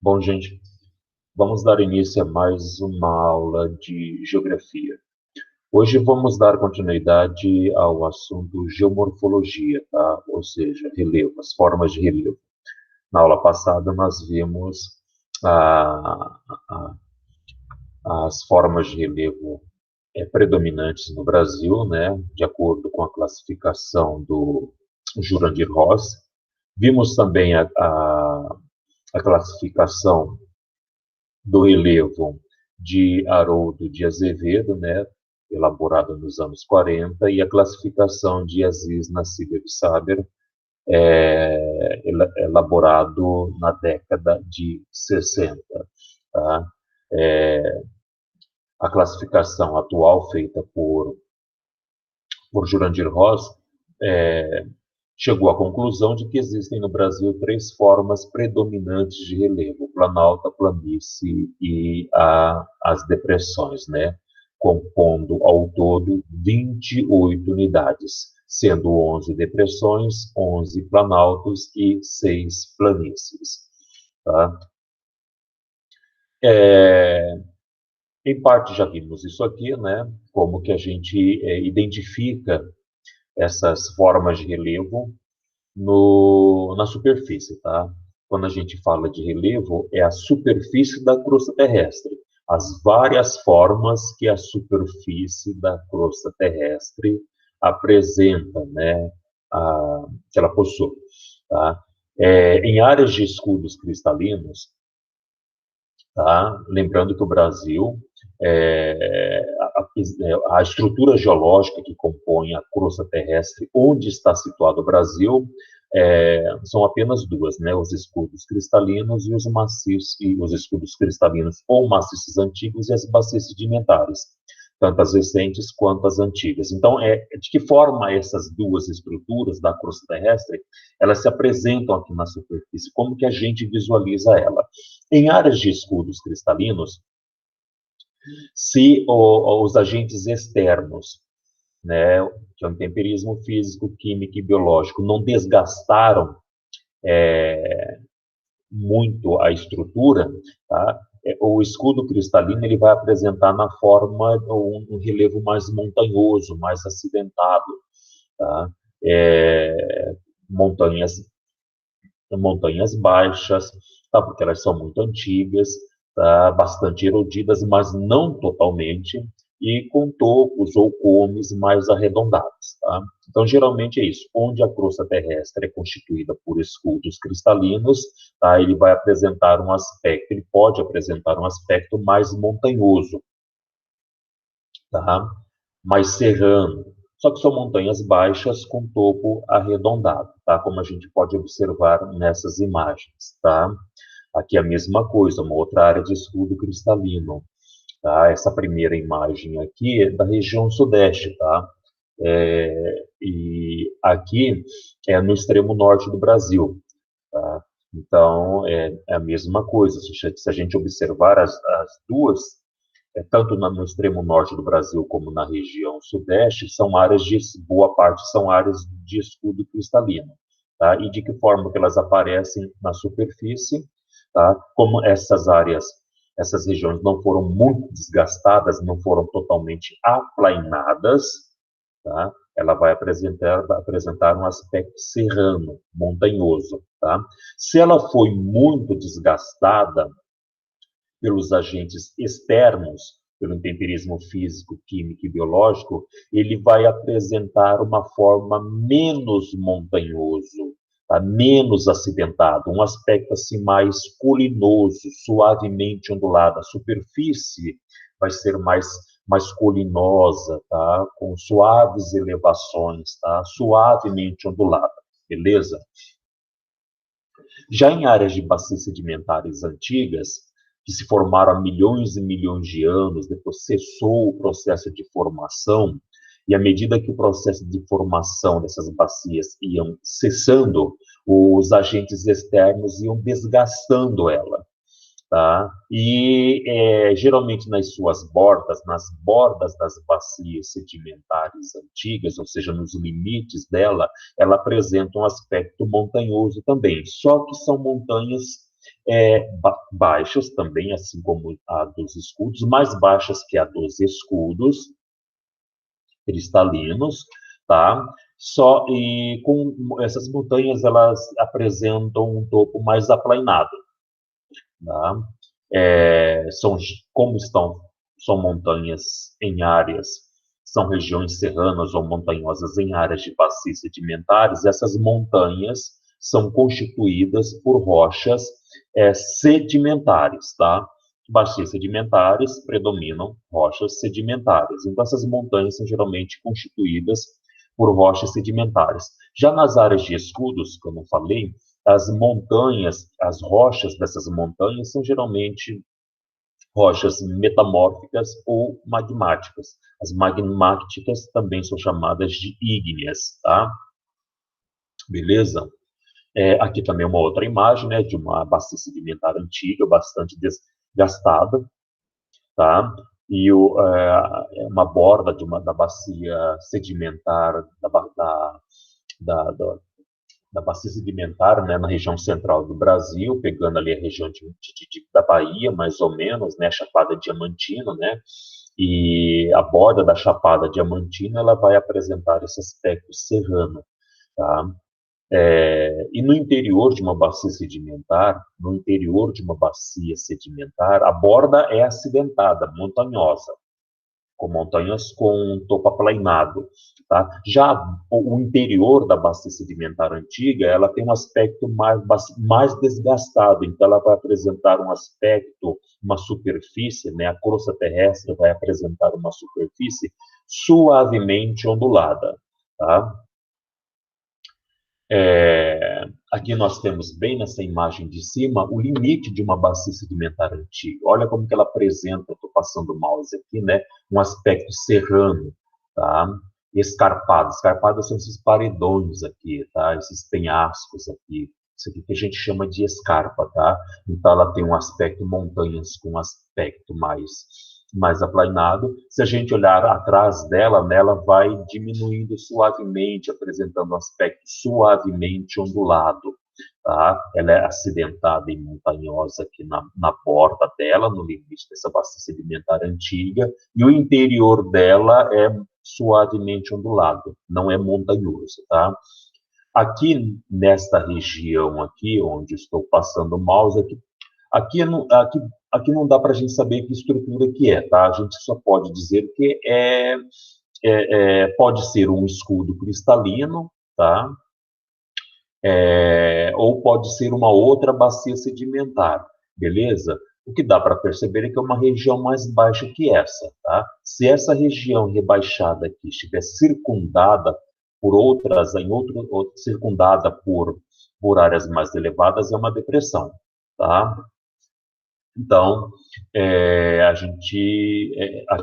Bom, gente, vamos dar início a mais uma aula de geografia. Hoje vamos dar continuidade ao assunto geomorfologia, tá? Ou seja, relevo, as formas de relevo. Na aula passada nós vimos a- a- as formas de relevo predominantes no Brasil, né? De acordo com a classificação do Jurandir Ross. Vimos também a classificação do relevo de Haroldo de Azevedo, né, elaborada nos anos 40, e a classificação de Aziz Nassib Saber, elaborado na década de 60. Tá? É, a classificação atual feita por Jurandir Ross é, chegou à conclusão de que existem no Brasil três formas predominantes de relevo: planalto, planície e as depressões, né? Compondo ao todo 28 unidades, sendo 11 depressões, 11 planaltos e 6 planícies. Tá? É, em parte já vimos isso aqui, né? Como que a gente identifica essas formas de relevo na superfície, tá? Quando a gente fala de relevo, é a superfície da crosta terrestre, as várias formas que a superfície da crosta terrestre apresenta, né? Que ela possui, tá? Em áreas de escudos cristalinos, tá? Lembrando que o Brasil, a estrutura geológica que compõe a crosta terrestre, onde está situado o Brasil, são apenas duas, né? Os escudos cristalinos e os maciços, e os escudos cristalinos ou maciços antigos e as bacias sedimentares, tanto as recentes quanto as antigas. Então, de que forma essas duas estruturas da crosta terrestre elas se apresentam aqui na superfície? Como que a gente visualiza ela? Em áreas de escudos cristalinos, se os agentes externos, né, que é o temperismo físico, químico e biológico, não desgastaram muito a estrutura, tá? O escudo cristalino ele vai apresentar na forma um relevo mais montanhoso, mais acidentado, tá? Montanhas montanhas baixas, tá? Porque elas são muito antigas, tá? Bastante erodidas, mas não totalmente, e com topos ou cumes mais arredondados. Tá? Então, geralmente é isso. Onde a crosta terrestre é constituída por escudos cristalinos, tá? Ele vai apresentar um aspecto, ele pode apresentar um aspecto mais montanhoso, tá? Mais serrano. Só que são montanhas baixas com topo arredondado, tá? Como a gente pode observar nessas imagens, tá? Aqui é a mesma coisa, uma outra área de escudo cristalino, tá? Essa primeira imagem aqui é da região sudeste, tá? E aqui é no extremo norte do Brasil, tá? Então, é a mesma coisa. Se a gente observar as duas, tanto no extremo norte do Brasil como na região sudeste, são áreas de, boa parte são áreas de escudo cristalino. Tá? E de que forma que elas aparecem na superfície, tá? Como essas áreas, essas regiões não foram muito desgastadas, não foram totalmente aplainadas, tá? Ela vai apresentar um aspecto serrano, montanhoso. Tá? Se ela foi muito desgastada, pelos agentes externos, pelo empirismo físico, químico e biológico, ele vai apresentar uma forma menos montanhoso, tá? Menos acidentado, um aspecto assim mais colinoso, suavemente ondulado. A superfície vai ser mais colinosa, tá? Com suaves elevações, tá? Suavemente ondulada, beleza? Já em áreas de bacias sedimentares antigas, que se formaram há milhões e milhões de anos, depois cessou o processo de formação, e à medida que o processo de formação dessas bacias iam cessando, os agentes externos iam desgastando ela. Tá? E geralmente nas bordas das bacias sedimentares antigas, ou seja, nos limites dela, ela apresenta um aspecto montanhoso também. Só que são montanhas baixas também, assim como a dos escudos, mais baixas que a dos escudos cristalinos, tá? Só e com essas montanhas elas apresentam um topo mais aplainado, tá? São como estão são montanhas em áreas, são regiões serranas ou montanhosas em áreas de bacias sedimentares. Essas montanhas são constituídas por rochas sedimentares, tá? Bacias sedimentares predominam rochas sedimentares. Então, essas montanhas são geralmente constituídas por rochas sedimentares. Já nas áreas de escudos, como eu falei, as montanhas, as rochas dessas montanhas são geralmente rochas metamórficas ou magmáticas. As magmáticas também são chamadas de ígneas, tá? Beleza? Aqui também uma outra imagem, né, de uma bacia sedimentar antiga, bastante desgastada, tá? E uma borda da bacia sedimentar da, da, da bacia sedimentar, né, na região central do Brasil, pegando ali a região da Bahia, mais ou menos, né, a Chapada Diamantina, né, e a borda da Chapada Diamantina, ela vai apresentar esse aspecto serrano, tá? E no interior de uma bacia sedimentar, a borda é acidentada, montanhosa, com montanhas com topo aplainado, tá? Já o interior da bacia sedimentar antiga, ela tem um aspecto mais desgastado, então ela vai apresentar um aspecto, uma superfície, né? A crosta terrestre vai apresentar uma superfície suavemente ondulada, tá? Aqui nós temos bem nessa imagem de cima o limite de uma bacia sedimentar antiga. Olha como que ela apresenta, estou passando o mouse aqui, né? Um aspecto serrano, tá? Escarpado. Escarpados são esses paredões aqui, tá? Esses penhascos aqui. Isso aqui que a gente chama de escarpa, tá? Então ela tem um aspecto montanhas com um aspecto mais aplainado. Se a gente olhar atrás dela, né, ela vai diminuindo suavemente, apresentando um aspecto suavemente ondulado. Tá? Ela é acidentada e montanhosa aqui na borda dela, no limite dessa bacia sedimentar antiga, e o interior dela é suavemente ondulado, não é montanhoso. Tá? Aqui, nesta região aqui, onde estou passando o mouse, aqui não dá para a gente saber que estrutura que é, tá? A gente só pode dizer que pode ser um escudo cristalino, tá? Ou pode ser uma outra bacia sedimentar, beleza? O que dá para perceber é que é uma região mais baixa que essa, tá? Se essa região rebaixada aqui estiver circundada por outras, circundada por áreas mais elevadas, é uma depressão, tá? Então,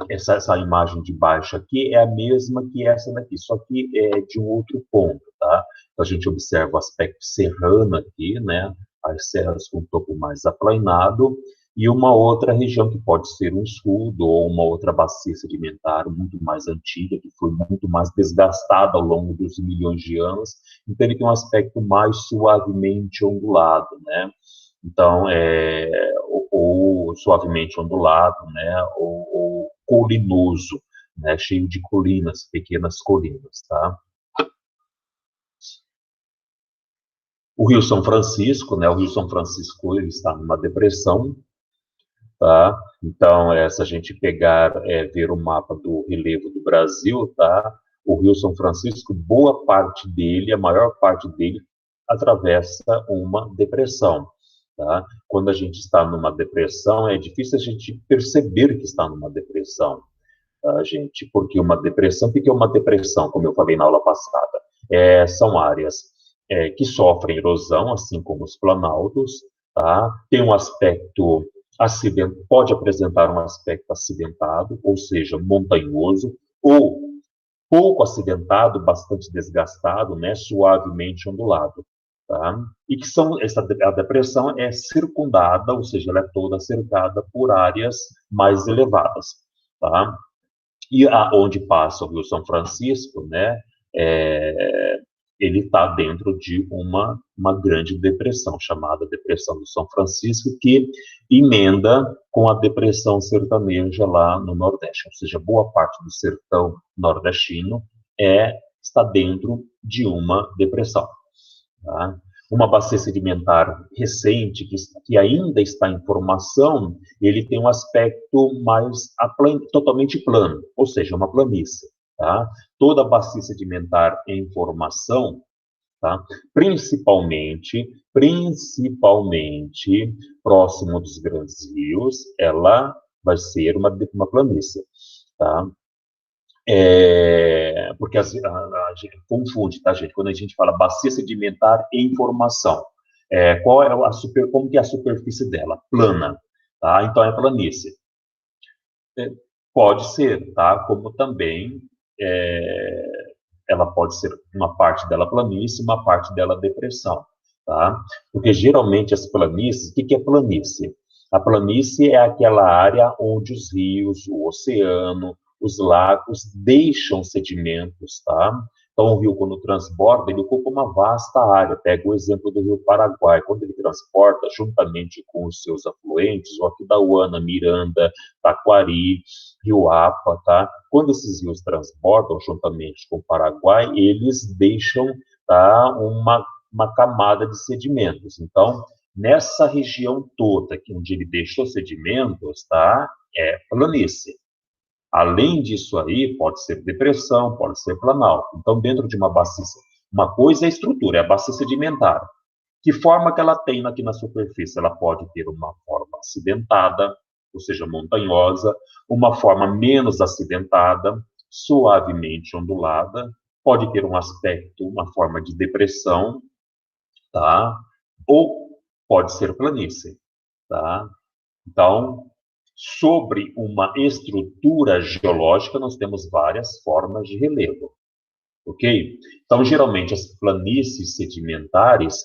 essa imagem de baixo aqui é a mesma que essa daqui, só que é de um outro ponto, tá? Então, a gente observa o aspecto serrano aqui, né? As serras com topo mais aplainado, e uma outra região que pode ser um escudo ou uma outra bacia sedimentar muito mais antiga, que foi muito mais desgastada ao longo dos milhões de anos, então ele tem um aspecto mais suavemente ondulado, né? Então, ou suavemente ondulado, né, ou colinoso, né, cheio de colinas, pequenas colinas, tá? O Rio São Francisco, né, o Rio São Francisco ele está numa depressão, tá? Então, se a gente pegar, ver o mapa do relevo do Brasil, tá? O Rio São Francisco, boa parte dele, a maior parte dele, atravessa uma depressão. Tá? Quando a gente está numa depressão, é difícil a gente perceber que está numa depressão, tá, gente? Porque uma depressão, o que é uma depressão, como eu falei na aula passada? São áreas que sofrem erosão, assim como os planaltos, tá? Tem um aspecto pode apresentar um aspecto acidentado, ou seja, montanhoso, ou pouco acidentado, bastante desgastado, né, suavemente ondulado. Tá? E que a depressão é circundada, ou seja, ela é toda cercada por áreas mais elevadas. Tá? E onde passa o Rio São Francisco, né, ele está dentro de uma grande depressão, chamada Depressão do São Francisco, que emenda com a depressão sertaneja lá no Nordeste. Ou seja, boa parte do sertão nordestino está dentro de uma depressão. Tá? Uma bacia sedimentar recente, que ainda está em formação, ele tem um aspecto mais totalmente plano, ou seja, uma planície. Tá? Toda bacia sedimentar em formação, tá? Principalmente próximo dos grandes rios, ela vai ser uma planície. Tá? Porque a gente confunde, tá, gente? Quando a gente fala bacia sedimentar em formação, qual é como que é a superfície dela? Plana, tá? Então é planície. Pode ser, tá? Como também ela pode ser uma parte dela planície, uma parte dela depressão, tá? Porque geralmente as planícies, o que é planície? A planície é aquela área onde os rios, o oceano, os lagos deixam sedimentos, tá? Então, o rio, quando transborda, ele ocupa uma vasta área. Pega o exemplo do rio Paraguai. Quando ele transporta, juntamente com os seus afluentes, o Aquidauana, Miranda, Taquari, Rio Apa, tá? Quando esses rios transbordam, juntamente com o Paraguai, eles deixam, tá, uma camada de sedimentos. Então, nessa região toda, onde ele deixou sedimentos, tá, é planície. Além disso aí, pode ser depressão, pode ser planalto. Então, dentro de uma bacia, uma coisa é a estrutura, é a bacia sedimentar. Que forma que ela tem aqui na superfície? Ela pode ter uma forma acidentada, ou seja, montanhosa, uma forma menos acidentada, suavemente ondulada, pode ter um aspecto, uma forma de depressão, tá? Ou pode ser planície, tá? Então, sobre uma estrutura geológica, nós temos várias formas de relevo, ok? Então, geralmente, as planícies sedimentares,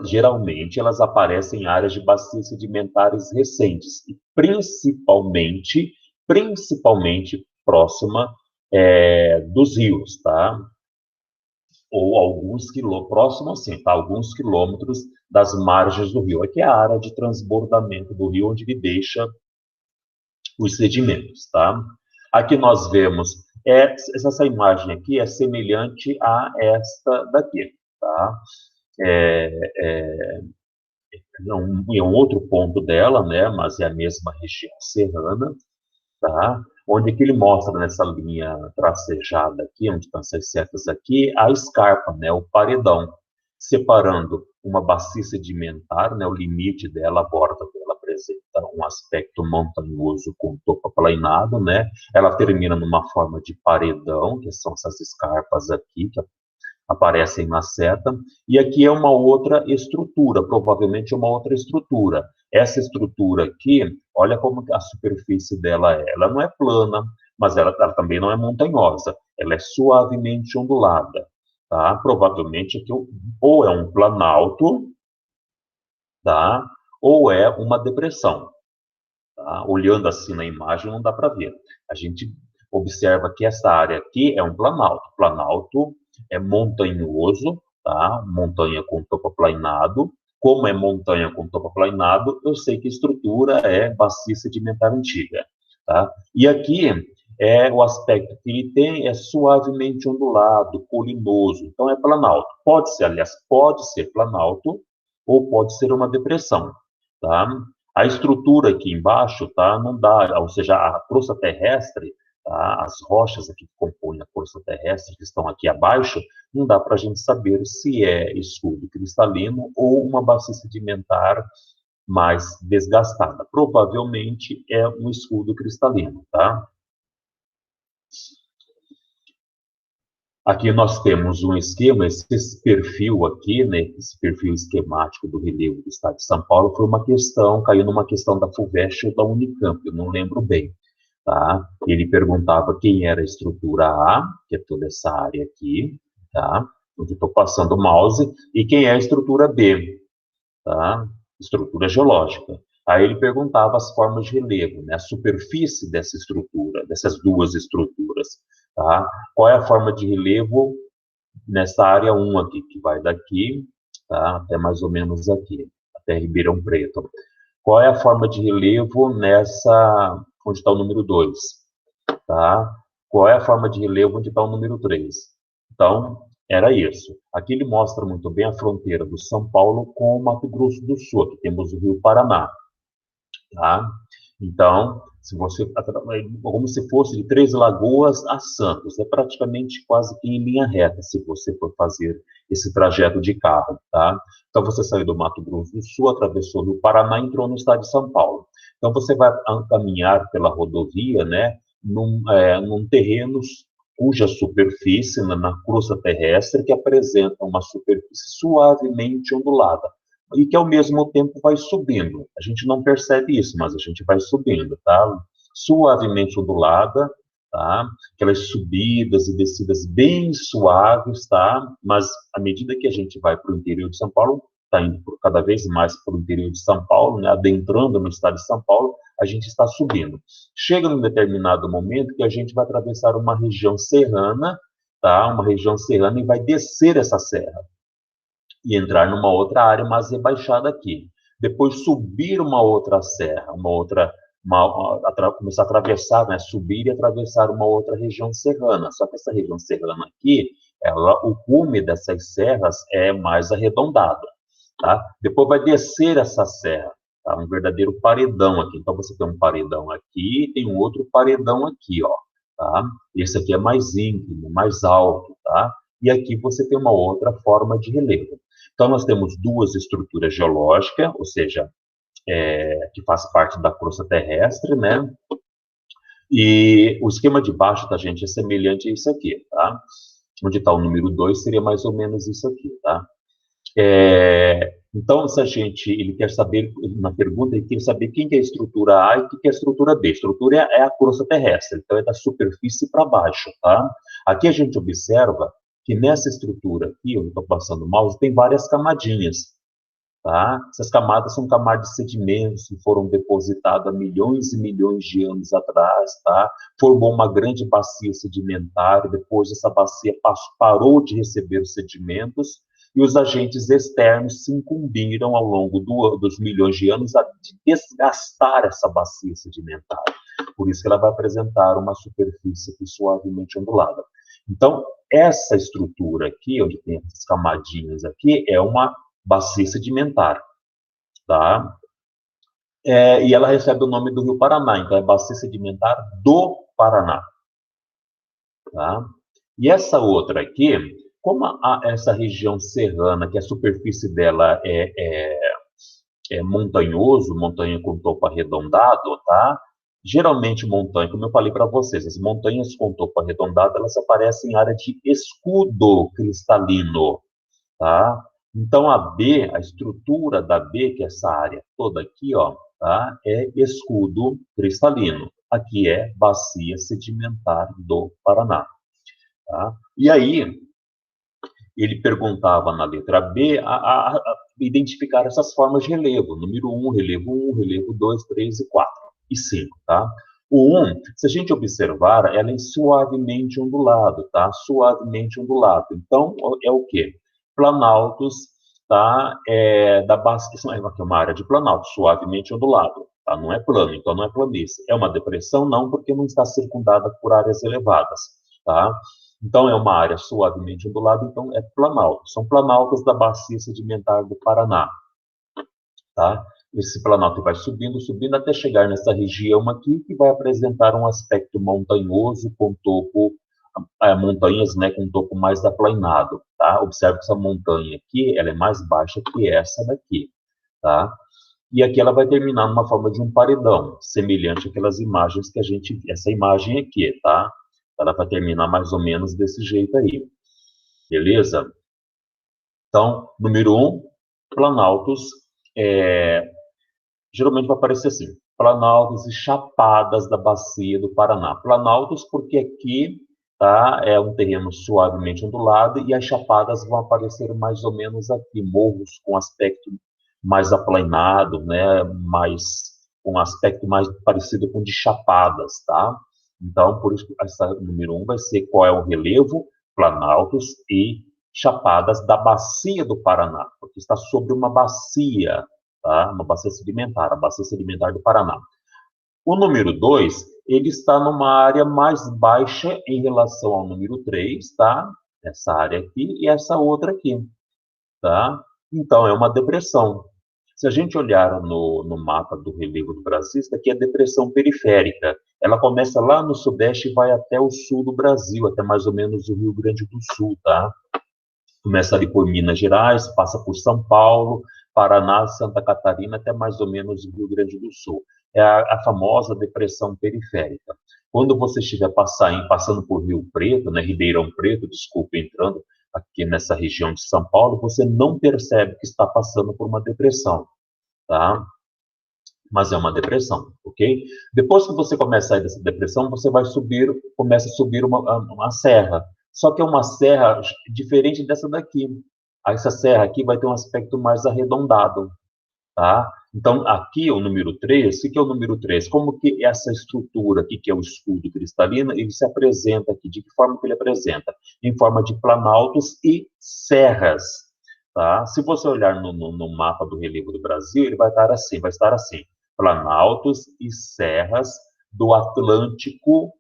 geralmente, elas aparecem em áreas de bacias sedimentares recentes, e principalmente próxima dos rios, tá? Ou próximo assim, tá? Alguns quilômetros das margens do rio. Aqui é a área de transbordamento do rio, onde ele deixa os sedimentos, tá? Aqui nós vemos, essa imagem aqui é semelhante a esta daqui, tá? É um outro ponto dela, né? Mas é a mesma região serrana, tá? Onde que ele mostra nessa linha tracejada aqui, onde estão essas setas aqui, a escarpa, né? O paredão, separando uma bacia sedimentar, né? O limite dela, a borda dela apresenta um aspecto montanhoso com topo aplainado, né? Ela termina numa forma de paredão, que são essas escarpas aqui, que aparecem na seta, e aqui é uma outra estrutura, provavelmente uma outra estrutura. Essa estrutura aqui, olha como a superfície dela é. Ela não é plana, mas ela também não é montanhosa. Ela é suavemente ondulada, tá? Provavelmente aqui ou é um planalto, tá? Ou é uma depressão, tá? Olhando assim na imagem não dá para ver. A gente observa que essa área aqui é um planalto. Planalto é montanhoso, tá? Montanha com topo aplainado. Como é montanha com topo aplainado, eu sei que a estrutura é bacia sedimentar antiga, tá? E aqui o aspecto que ele tem é suavemente ondulado, colinoso. Então é planalto. Pode ser, aliás, pode ser planalto ou pode ser uma depressão, tá? A estrutura aqui embaixo, tá? Não dá, ou seja, a crosta terrestre, tá? As rochas aqui que compõem a crosta terrestre, que estão aqui abaixo, não dá para a gente saber se é escudo cristalino ou uma bacia sedimentar mais desgastada. Provavelmente é um escudo cristalino, tá? Aqui nós temos um esquema, esse perfil aqui, né, esse perfil esquemático do relevo do estado de São Paulo foi uma questão, caiu numa questão da FUVEST ou da Unicamp, eu não lembro bem, tá? Ele perguntava quem era a estrutura A, que é toda essa área aqui, tá? Onde estou passando o mouse, e quem é a estrutura B, tá? Estrutura geológica. Aí ele perguntava as formas de relevo, né? A superfície dessa estrutura, dessas duas estruturas. tá? Qual é a forma de relevo nessa área 1 aqui, que vai daqui, tá, até mais ou menos aqui, até Ribeirão Preto. Qual é a forma de relevo nessa, onde está o número 2, tá? Qual é a forma de relevo onde está o número 3? Então, era isso. Aqui ele mostra muito bem a fronteira do São Paulo com o Mato Grosso do Sul. Aqui temos o Rio Paraná, tá? Então, se você, como se fosse de Três Lagoas a Santos, é praticamente quase que em linha reta, se você for fazer esse trajeto de carro, tá? Então, você saiu do Mato Grosso do Sul, atravessou o Rio Paraná e entrou no estado de São Paulo. Então, você vai caminhar pela rodovia, né, num terreno cuja superfície, na crosta terrestre, que apresenta uma superfície suavemente ondulada e que ao mesmo tempo vai subindo. A gente não percebe isso, mas a gente vai subindo, tá? Suavemente ondulada, tá? Aquelas subidas e descidas bem suaves, tá? Mas à medida que a gente vai para o interior de São Paulo, está indo cada vez mais para o interior de São Paulo, né? Adentrando no estado de São Paulo, a gente está subindo. Chega num determinado momento que a gente vai atravessar uma região serrana, tá? Uma região serrana e vai descer essa serra e entrar numa outra área mais rebaixada aqui. Depois subir uma outra serra, começar a atravessar, né, subir e atravessar uma outra região serrana. Só que essa região serrana aqui, o cume dessas serras é mais arredondado, tá? Depois vai descer essa serra, tá? Um verdadeiro paredão aqui. Então você tem um paredão aqui, e tem um outro paredão aqui, ó, tá? Esse aqui é mais íngreme, mais alto, tá? E aqui você tem uma outra forma de relevo. Então, nós temos duas estruturas geológicas, ou seja, que faz parte da crosta terrestre, né? E o esquema de baixo da gente é semelhante a isso aqui, tá? Onde está o número 2 seria mais ou menos isso aqui, tá? Então, se a gente, ele quer saber, na pergunta, ele quer saber quem que é a estrutura A e quem que é a estrutura B. A estrutura é a crosta terrestre, então é da superfície para baixo, tá? Aqui a gente observa que nessa estrutura aqui, eu estou passando o mouse, tem várias camadinhas, tá? Essas camadas são camadas de sedimentos que foram depositados há milhões e milhões de anos atrás, tá? Formou uma grande bacia sedimentar, depois essa bacia parou de receber os sedimentos e os agentes externos se incumbiram ao longo dos milhões de anos de desgastar essa bacia sedimentar. Por isso que ela vai apresentar uma superfície suavemente ondulada. Então, essa estrutura aqui, onde tem essas camadinhas aqui, é uma bacia sedimentar, tá? E ela recebe o nome do Rio Paraná, então é bacia sedimentar do Paraná, tá? E essa outra aqui, como essa região serrana, que a superfície dela é montanhoso, montanha com topo arredondado, tá? Geralmente montanha, como eu falei para vocês, as montanhas com topo arredondado, elas aparecem em área de escudo cristalino, tá? Então a B, a estrutura da B, que é essa área toda aqui, ó, tá? É escudo cristalino. Aqui é bacia sedimentar do Paraná, tá? E aí ele perguntava na letra B a identificar essas formas de relevo. Número 1, relevo 2, 3 e 4 e 5, tá? O 1, se a gente observar, ela é suavemente ondulado, tá? Suavemente ondulado. Então, é o quê? Planaltos, tá? Da base, é uma área de planalto, suavemente ondulado, tá? Não é plano, então não é planície. É uma depressão? Não, porque não está circundada por áreas elevadas, tá? Então, é uma área suavemente ondulada, então é planalto. São planaltos da bacia sedimentar do Paraná, tá? Esse planalto vai subindo, subindo, até chegar nessa região aqui, que vai apresentar um aspecto montanhoso, com topo, montanhas, né, com topo mais aplanado, tá? Observe que essa montanha aqui, ela é mais baixa que essa daqui, tá? E aqui ela vai terminar numa forma de um paredão, semelhante àquelas imagens que a gente, essa imagem aqui, tá? Ela vai terminar mais ou menos desse jeito aí, beleza? Então, número 1, planaltos, geralmente vai aparecer assim, planaltos e chapadas da bacia do Paraná. Planaltos porque aqui, tá, é um terreno suavemente ondulado e as chapadas vão aparecer mais ou menos aqui, morros com aspecto mais aplanado, né, com um aspecto mais parecido com de chapadas, tá? Então, por isso, essa número 1 vai ser qual é o relevo, planaltos e chapadas da bacia do Paraná, porque está sobre uma bacia, tá? Uma bacia sedimentar, a bacia sedimentar do Paraná. O número 2, ele está numa área mais baixa em relação ao número 3, tá? Essa área aqui e essa outra aqui, tá? Então, é uma depressão. Se a gente olhar no mapa do relevo do Brasil, isso aqui é a depressão periférica. Ela começa lá no sudeste e vai até o sul do Brasil, até mais ou menos o Rio Grande do Sul, tá? Começa ali por Minas Gerais, passa por São Paulo, Paraná, Santa Catarina, até mais ou menos o Rio Grande do Sul. É a famosa depressão periférica. Quando você estiver passando por Rio Preto, né, Ribeirão Preto, desculpe, entrando aqui nessa região de São Paulo, você não percebe que está passando por uma depressão, tá? Mas é uma depressão, ok? Depois que você começa a sair dessa depressão, você vai subir, começa a subir uma serra. Só que é uma serra diferente dessa daqui. Essa serra aqui vai ter um aspecto mais arredondado, tá? Então, aqui o número 3, o que é o número 3? Como que essa estrutura aqui, que é o escudo cristalino, ele se apresenta aqui? De que forma que ele apresenta? Em forma de planaltos e serras, tá? Se você olhar no mapa do relevo do Brasil, ele vai estar assim, planaltos e serras do Atlântico,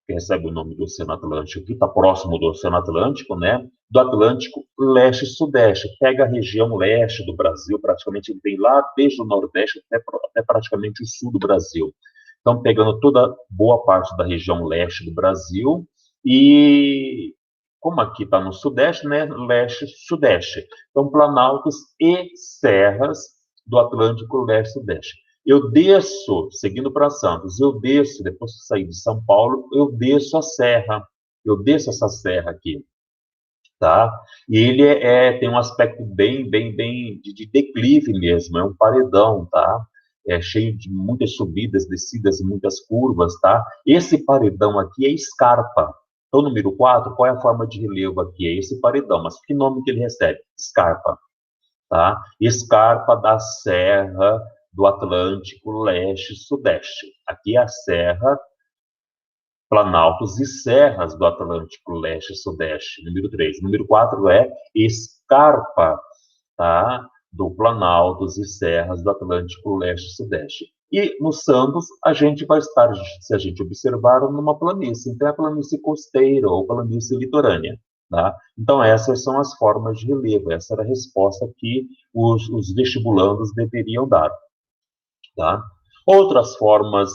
que recebe o nome do Oceano Atlântico, que está próximo do Oceano Atlântico, né? Do Atlântico leste e sudeste. Pega a região leste do Brasil, praticamente ele vem lá desde o nordeste até praticamente o sul do Brasil. Então, pegando toda boa parte da região leste do Brasil e, como aqui está no sudeste, né? Leste e sudeste. Então, planaltos e serras do Atlântico leste e sudeste. Eu desço, seguindo para Santos, eu desço, depois que sair de São Paulo, eu desço a serra, eu desço essa serra aqui, tá? E ele tem um aspecto bem de declive mesmo, é um paredão, tá? É cheio de muitas subidas, descidas e muitas curvas, tá? Esse paredão aqui é escarpa. Então, número 4, qual é a forma de relevo aqui? É esse paredão, mas que nome que ele recebe? Escarpa, tá? Escarpa da serra do Atlântico Leste e Sudeste. Aqui é a Serra, Planaltos e Serras do Atlântico Leste e Sudeste, número 3. Número 4 é Escarpa, tá? Do Planaltos e Serras do Atlântico Leste e Sudeste. E no Santos, a gente vai estar, se a gente observar, numa planície. Então, é a planície costeira ou planície litorânea. Tá? Então, essas são as formas de relevo. Essa era a resposta que os vestibulandos deveriam dar. Tá? Outras formas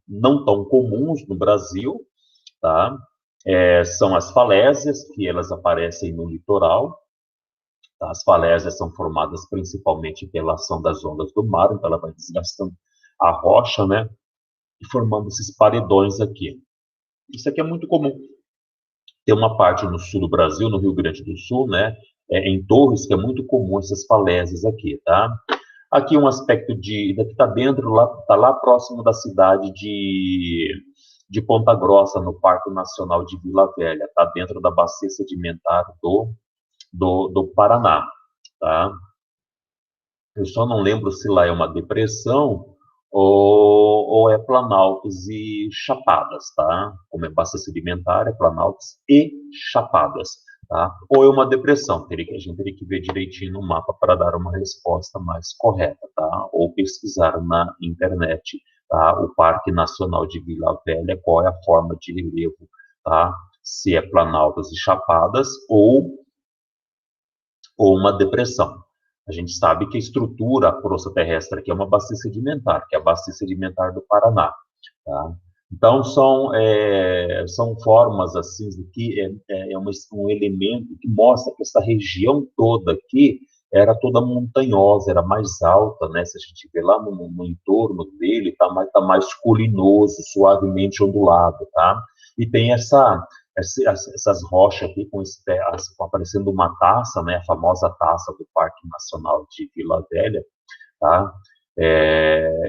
não tão comuns no Brasil, tá? São as falésias, que elas aparecem no litoral. Tá? As falésias são formadas principalmente pela ação das ondas do mar, então ela vai desgastando a rocha, né? E formando esses paredões aqui. Isso aqui é muito comum. Tem uma parte no sul do Brasil, no Rio Grande do Sul, né? Em Torres, que é muito comum essas falésias aqui, tá? Aqui um aspecto daqui está dentro, está lá próximo da cidade de Ponta Grossa, no Parque Nacional de Vila Velha, está dentro da bacia sedimentar do Paraná, tá? Eu só não lembro se lá é uma depressão ou é planaltos e chapadas, tá? Como é bacia sedimentar, é planaltos e chapadas, tá? Ou é uma depressão, a gente teria que ver direitinho no mapa para dar uma resposta mais correta, tá? Ou pesquisar na internet, tá? O Parque Nacional de Vila Velha, qual é a forma de relevo, tá? Se é planaltos e chapadas ou uma depressão. A gente sabe que a estrutura, a crosta terrestre aqui é uma bacia sedimentar, que é a bacia sedimentar do Paraná. Tá? Então, são formas assim, que um elemento que mostra que essa região toda aqui era toda montanhosa, era mais alta, né? Se a gente vê lá no entorno dele, tá mais colinoso, suavemente ondulado, tá? E tem essas rochas aqui aparecendo uma taça, né? A famosa taça do Parque Nacional de Vila Velha, tá?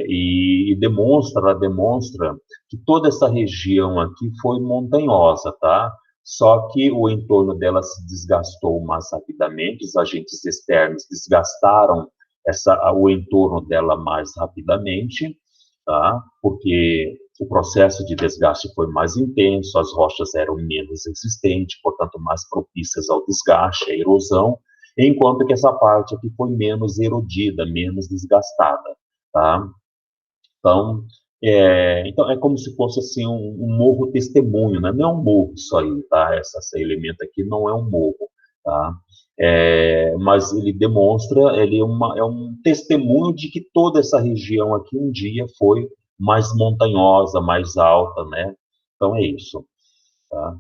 E demonstra que toda essa região aqui foi montanhosa, tá? Só que o entorno dela se desgastou mais rapidamente, os agentes externos desgastaram o entorno dela mais rapidamente, tá? Porque o processo de desgaste foi mais intenso, as rochas eram menos resistentes, portanto, mais propícias ao desgaste, à erosão, enquanto que essa parte aqui foi menos erodida, menos desgastada, tá? Então é como se fosse assim um morro testemunho, né? Não é um morro isso aí, tá? Esse elemento aqui não é um morro, tá? Mas ele demonstra, é um testemunho de que toda essa região aqui um dia foi mais montanhosa, mais alta, né? Então é isso, tá?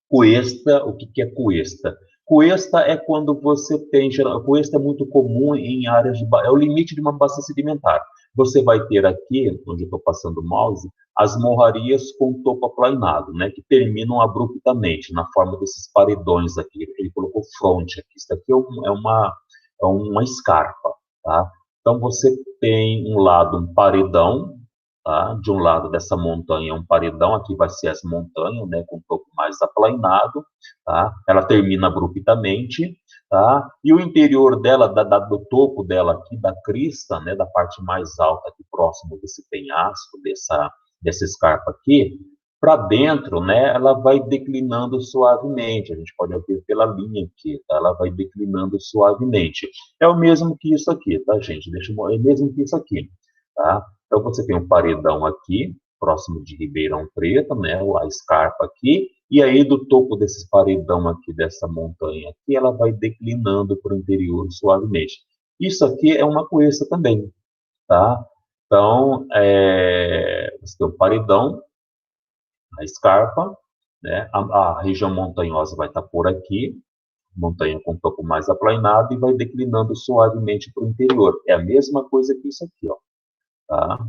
Cuesta, o que que é cuesta? Cuesta é quando você tem, cuesta é muito comum em áreas é o limite de uma bacia sedimentar. Você vai ter aqui, onde eu estou passando o mouse, as morrarias com topo aplainado, né, que terminam abruptamente, na forma desses paredões aqui. Ele colocou fronte aqui. Isso aqui é uma escarpa, tá? Então, você tem um lado um paredão, tá? De um lado dessa montanha é um paredão, aqui vai ser essa montanha, né, com um pouco mais aplainado, tá? Ela termina abruptamente, tá? E o interior dela, do topo dela aqui, da crista, né, da parte mais alta aqui, próximo desse penhasco, dessa escarpa aqui, para dentro, né, ela vai declinando suavemente, a gente pode ver pela linha aqui, tá? Ela vai declinando suavemente. É o mesmo que isso aqui, tá, gente? É o mesmo que isso aqui, tá? Então, você tem um paredão aqui, próximo de Ribeirão Preto, né, a escarpa aqui, e aí do topo desse paredão aqui, dessa montanha aqui, ela vai declinando para o interior suavemente. Isso aqui é uma cuesta também, tá? Então, você tem o paredão, a escarpa, né, a região montanhosa vai estar por aqui, montanha com topo mais aplainado, e vai declinando suavemente para o interior. É a mesma coisa que isso aqui, ó. Tá?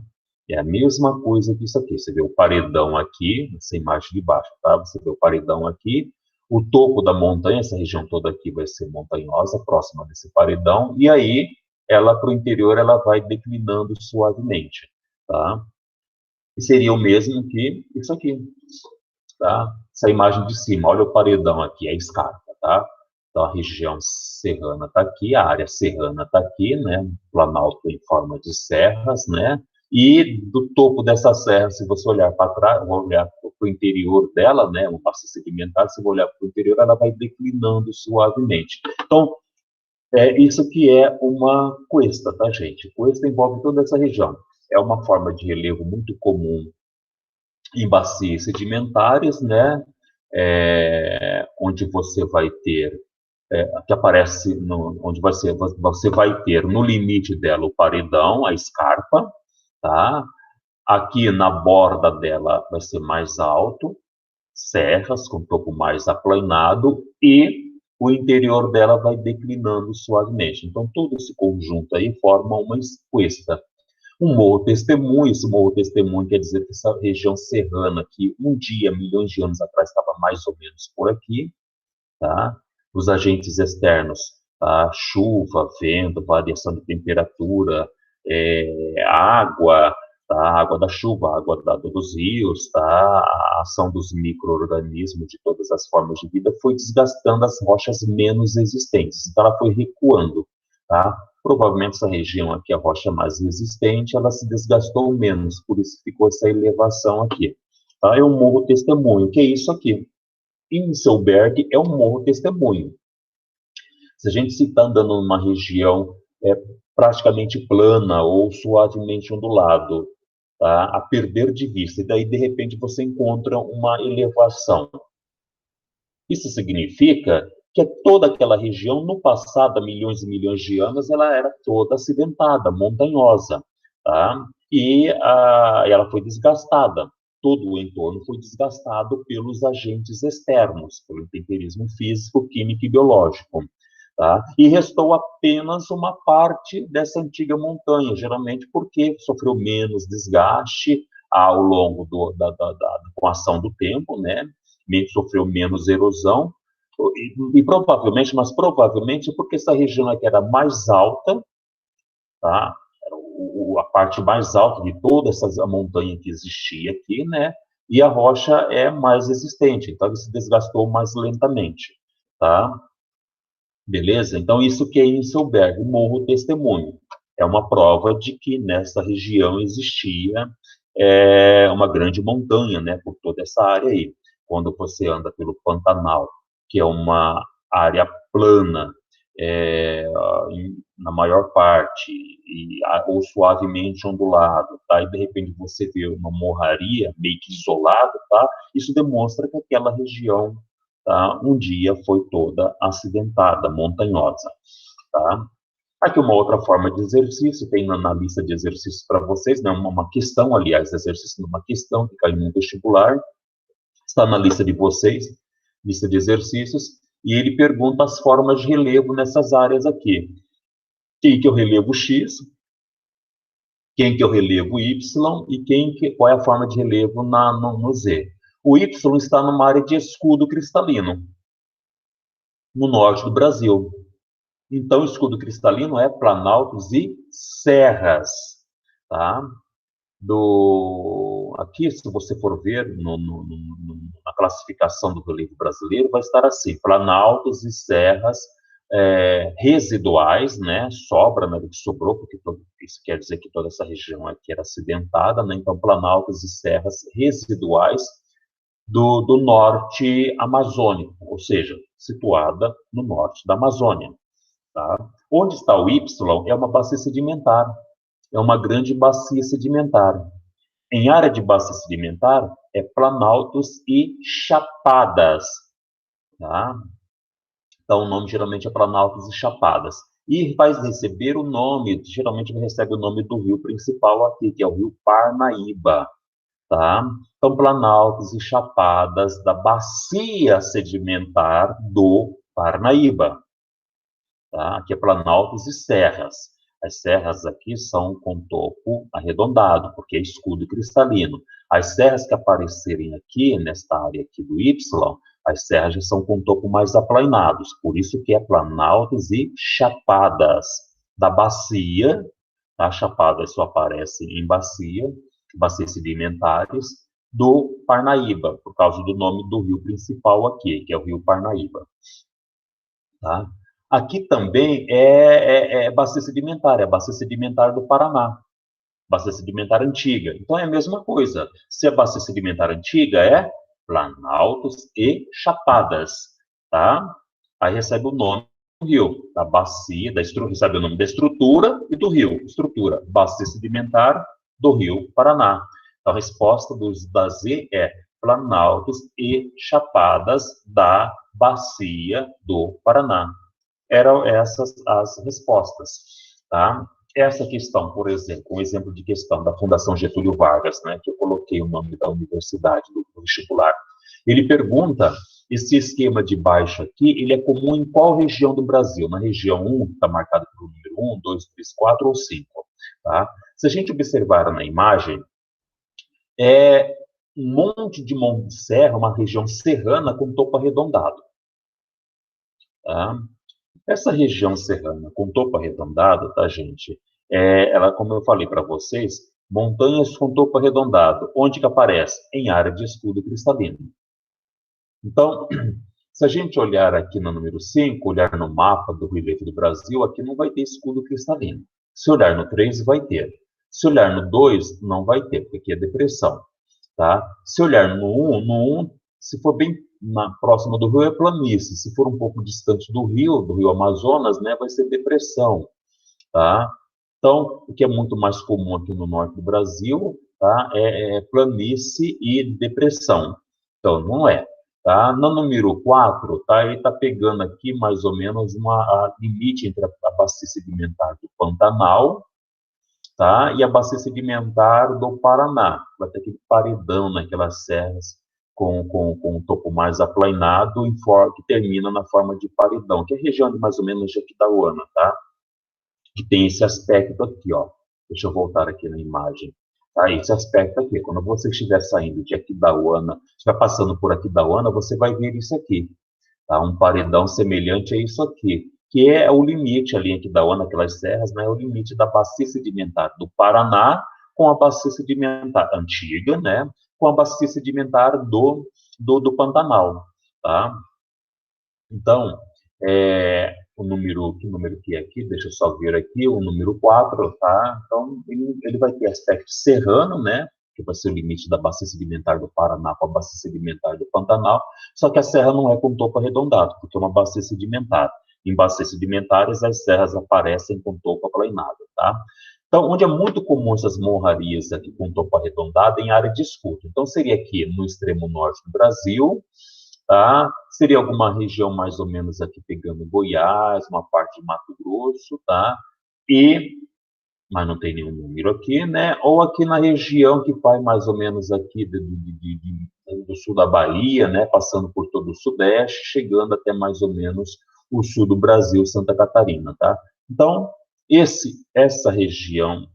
É a mesma coisa que isso aqui. Você vê o paredão aqui, essa imagem de baixo, tá? Você vê o paredão aqui, o topo da montanha, essa região toda aqui vai ser montanhosa, próxima desse paredão, e aí ela para o interior ela vai declinando suavemente, tá? E seria o mesmo que isso aqui, tá? Essa imagem de cima, olha o paredão aqui, é a escarpa, tá? Então a região serrana está aqui, a área serrana está aqui, né? Planalto em forma de serras, né? E do topo dessa serra, se você olhar para trás, olhar para o interior dela, né? Uma bacia sedimentar, se você olhar para o interior, ela vai declinando suavemente. Então, isso que é uma cuesta, tá, gente? Cuesta envolve toda essa região. É uma forma de relevo muito comum em bacias sedimentares, né? Onde você vai ter, que aparece, onde você vai ter no limite dela o paredão, a escarpa, tá? Aqui na borda dela vai ser mais alto, serras com topo mais aplanado e o interior dela vai declinando suavemente. Então, todo esse conjunto aí forma uma cuesta. Um morro testemunho, esse morro testemunho quer dizer que essa região serrana que um dia, milhões de anos atrás, estava mais ou menos por aqui, tá? Os agentes externos, tá? Chuva, vento, variação de temperatura, água, tá? Água da chuva, dos rios, tá? A ação dos micro-organismos de todas as formas de vida foi desgastando as rochas menos resistentes, então ela foi recuando, tá? Provavelmente essa região aqui, a rocha mais resistente, ela se desgastou menos, por isso ficou essa elevação aqui. Tá? É um morro testemunho, que é isso aqui. Inselberg é um morro testemunho. Se a gente está andando numa região praticamente plana ou suavemente ondulado, tá? A perder de vista, e daí de repente você encontra uma elevação. Isso significa que toda aquela região, no passado, há milhões e milhões de anos, ela era toda acidentada, montanhosa, tá? E ela foi desgastada. Todo o entorno foi desgastado pelos agentes externos, pelo intemperismo físico, químico e biológico. Tá? E restou apenas uma parte dessa antiga montanha, geralmente porque sofreu menos desgaste ao longo com a ação do tempo, né? Sofreu menos erosão, provavelmente, mas provavelmente porque essa região aqui era mais alta, tá? Era a parte mais alta de toda essa montanha que existia aqui, né? E a rocha é mais resistente, então ele se desgastou mais lentamente, tá? Beleza? Então, isso que é Inselberg, o Morro Testemunho. É uma prova de que nessa região existia é uma grande montanha, né, por toda essa área aí. Quando você anda pelo Pantanal, que é uma área plana, na maior parte, ou suavemente ondulado, tá? E de repente você vê uma morraria meio que isolada, tá? Isso demonstra que aquela região, tá, um dia foi toda acidentada, montanhosa, tá? Aqui uma outra forma de exercício, tem na lista de exercícios para vocês, né? Uma questão, aliás, exercício de uma questão que caiu no vestibular, está na lista de vocês, lista de exercícios, e ele pergunta as formas de relevo nessas áreas aqui. Quem que é o relevo X, quem que é o relevo Y e qual é a forma de relevo no Z. O Y está numa área de escudo cristalino, no norte do Brasil. Então, escudo cristalino é planaltos e serras, tá? Aqui, se você for ver na classificação do relevo brasileiro, vai estar assim: planaltos e serras residuais, né? Sobra, né, do que sobrou, porque isso quer dizer que toda essa região aqui era acidentada, né? Então, planaltos e serras residuais do norte amazônico, ou seja, situada no norte da Amazônia. Tá? Onde está o Y é uma bacia sedimentar, é uma grande bacia sedimentar. Em área de bacia sedimentar, é planaltos e chapadas. Tá? Então, o nome geralmente é planaltos e chapadas. E vai receber o nome, geralmente recebe o nome do rio principal aqui, que é o rio Parnaíba. Tá? Então, planaltos e chapadas da bacia sedimentar do Parnaíba. Tá? Aqui é planaltos e serras. As serras aqui são com topo arredondado, porque é escudo cristalino. As serras que aparecerem aqui, nesta área aqui do Y, as serras já são com topo mais aplainados, por isso que é planaltos e chapadas da bacia. Tá? Chapadas só aparecem em bacias sedimentares do Parnaíba, por causa do nome do rio principal aqui, que é o rio Parnaíba. Tá? Aqui também é bacia sedimentar, é a bacia sedimentar do Paraná, bacia sedimentar antiga. Então é a mesma coisa. Se a bacia sedimentar antiga é planaltos e chapadas, tá? Aí recebe o nome do rio, da bacia, recebe o nome da estrutura e do rio. Estrutura, bacia sedimentar do rio Paraná. Então a resposta da Z é planaltos e chapadas da bacia do Paraná. Eram essas as respostas, tá? Essa questão, por exemplo, um exemplo de questão da Fundação Getúlio Vargas, né, que eu coloquei o nome da universidade do vestibular. Ele pergunta, esse esquema de baixo aqui, ele é comum em qual região do Brasil? Na região 1, está marcado pelo número 1, 2, 3, 4 ou 5, tá? Se a gente observar na imagem, é um monte de serra, uma região serrana com topo arredondado, tá? Essa região serrana com topo arredondado, tá, gente? Ela, como eu falei para vocês, montanhas com topo arredondado. Onde que aparece? Em área de escudo cristalino. Então, se a gente olhar aqui no número 5, olhar no mapa do relieve do Brasil, aqui não vai ter escudo cristalino. Se olhar no 3, vai ter. Se olhar no 2, não vai ter, porque aqui é depressão. Tá? Se olhar no 1, se for bem próximo do rio, é planície. Se for um pouco distante do rio Amazonas, né, vai ser depressão. Tá? Então, o que é muito mais comum aqui no norte do Brasil, tá, é planície e depressão. Então, não é. Tá? No número 4, tá, ele está pegando aqui mais ou menos a limite entre a bacia sedimentar do Pantanal, tá, e a bacia sedimentar do Paraná. Vai ter aquele paredão naquelas serras com um topo mais aplainado, que termina na forma de paredão, que é a região de mais ou menos Jequitauana, tá? Que tem esse aspecto aqui, ó. Deixa eu voltar aqui na imagem. Tá, esse aspecto aqui, quando você estiver saindo de Aquidauana, estiver passando por Aquidauana, você vai ver isso aqui, tá? Um paredão semelhante a isso aqui, que é o limite ali em Aquidauana, aquelas serras, né? É o limite da bacia sedimentar do Paraná com a bacia sedimentar antiga, né? Com a bacia sedimentar do Pantanal, tá? Então, que número que é aqui? Deixa eu só ver aqui, o número 4, tá? Então, ele vai ter aspecto serrano, né? que vai ser o limite da bacia sedimentar do Paraná para a bacia sedimentar do Pantanal, só que a serra não é com topo arredondado, porque é uma bacia sedimentar. Em bacias sedimentares, as serras aparecem com topo aplainado, tá? Então, onde é muito comum essas morrarias aqui com topo arredondado, em área de escudo. Então, seria aqui no extremo norte do Brasil, tá? Seria alguma região mais ou menos aqui pegando Goiás, uma parte de Mato Grosso, tá? Mas não tem nenhum número aqui, né? Ou aqui na região que vai mais ou menos aqui do sul da Bahia, né? Passando por todo o sudeste, chegando até mais ou menos o sul do Brasil, Santa Catarina, tá? Então, essa região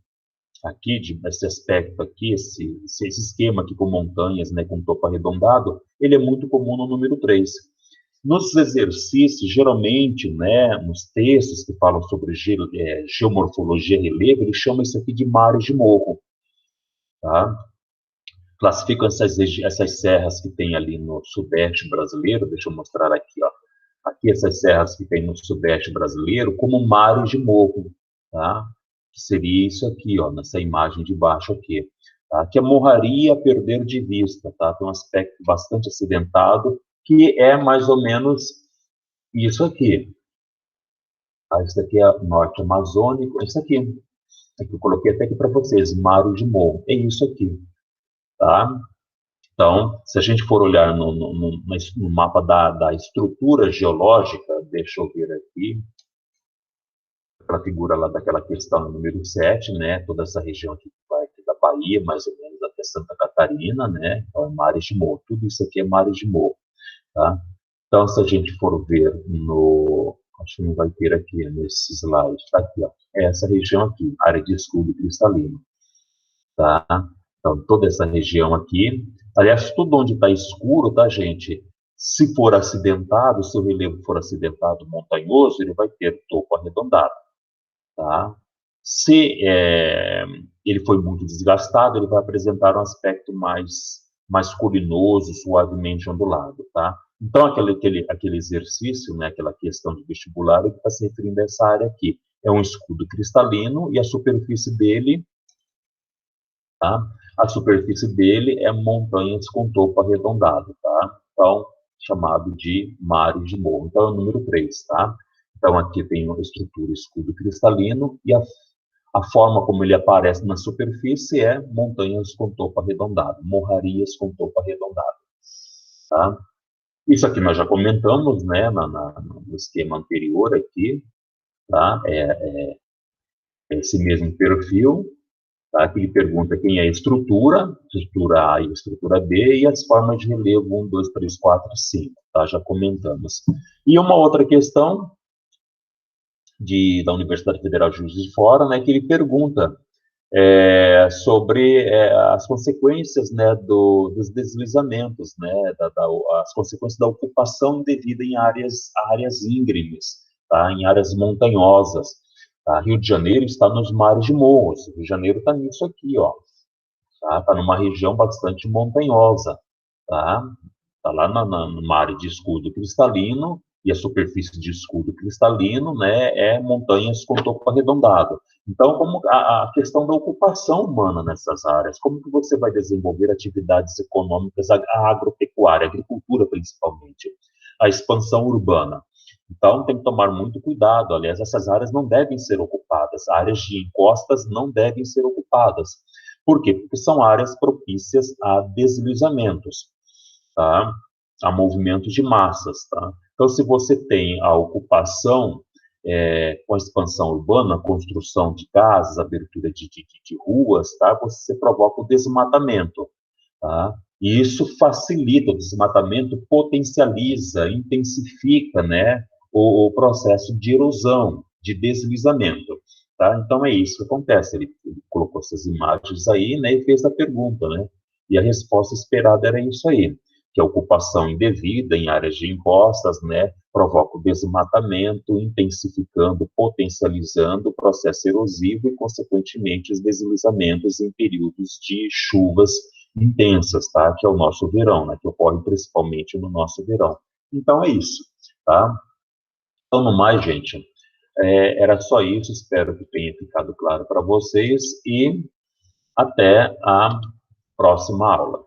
aqui, esse aspecto aqui, esse esquema aqui com montanhas, né, com topo arredondado, ele é muito comum no número 3. Nos exercícios, geralmente, né, nos textos que falam sobre geomorfologia e relevo, eles chamam isso aqui de mares de morro, tá? Classificam essas serras que tem ali no sudeste brasileiro, deixa eu mostrar aqui, ó. Aqui essas serras que tem no sudeste brasileiro como mares de morro, tá? Que seria isso aqui, ó, nessa imagem de baixo aqui, tá? Que é morraria a perder de vista, tá? Tem um aspecto bastante acidentado, que é mais ou menos isso aqui. Ah, isso aqui é norte amazônico, isso aqui. Aqui eu coloquei até aqui para vocês, mares de morro. É isso aqui, tá? Então, se a gente for olhar no mapa da estrutura geológica, deixa eu ver aqui, aquela figura lá daquela questão número 7, né? Toda essa região aqui que vai aqui da Bahia, mais ou menos até Santa Catarina, né? Então, mares de morro. Tudo isso aqui é mares de morro, tá? Então, se a gente for ver acho que não vai ter aqui nesse slide, tá aqui, ó. É essa região aqui, área de escudo cristalino, tá? Então, toda essa região aqui, aliás, tudo onde está escuro, tá, gente? Se for acidentado, se o relevo for acidentado montanhoso, ele vai ter topo arredondado, tá? Se ele foi muito desgastado, ele vai apresentar um aspecto mais colinoso, suavemente ondulado, tá? Então, aquele exercício, né, aquela questão de vestibular, ele está se referindo a essa área aqui. É um escudo cristalino e a superfície dele, tá? A superfície dele é montanhas com topo arredondado, tá? Então, chamado de mares de morro. Então, é o número 3, tá? Então, aqui tem uma estrutura escudo cristalino e a forma como ele aparece na superfície é montanhas com topo arredondado, morrarias com topo arredondado, tá? Isso aqui nós já comentamos, né, no esquema anterior aqui, tá? Esse mesmo perfil, tá? Que ele pergunta quem é a estrutura A e estrutura B, e as formas de relevo 1, 2, 3, 4 e 5, tá? Já comentamos. E uma outra questão da Universidade Federal de Juiz de Fora, né, que ele pergunta sobre as consequências, né, dos deslizamentos, né, as consequências da ocupação indevida em áreas íngremes, tá, em áreas montanhosas. Tá? Rio de Janeiro está nos mares de morros. Rio de Janeiro está nisso aqui, ó. Tá numa região bastante montanhosa, tá? Tá lá numa área de escudo cristalino, e a superfície de escudo cristalino, né, é montanhas com topo arredondado. Então, como a questão da ocupação humana nessas áreas, como que você vai desenvolver atividades econômicas, a agropecuária, a agricultura principalmente, a expansão urbana. Então, tem que tomar muito cuidado. Aliás, essas áreas não devem ser ocupadas. Áreas de encostas não devem ser ocupadas. Por quê? Porque são áreas propícias a deslizamentos, tá? A movimentos de massas, tá? Então, se você tem a ocupação com a expansão urbana, construção de casas, abertura de ruas, tá? Você provoca o desmatamento, tá? E isso facilita o desmatamento, potencializa, intensifica, né, o processo de erosão, de deslizamento, tá? Então é isso que acontece. Ele colocou essas imagens aí, né, e fez a pergunta, né? E a resposta esperada era isso aí, que a ocupação indevida em áreas de encostas, né, provoca o desmatamento, intensificando, potencializando o processo erosivo e, consequentemente, os deslizamentos em períodos de chuvas intensas, tá? Que é o nosso verão, né? Que ocorre principalmente no nosso verão. Então é isso, tá? Então, no mais, gente, era só isso. Espero que tenha ficado claro para vocês e até a próxima aula.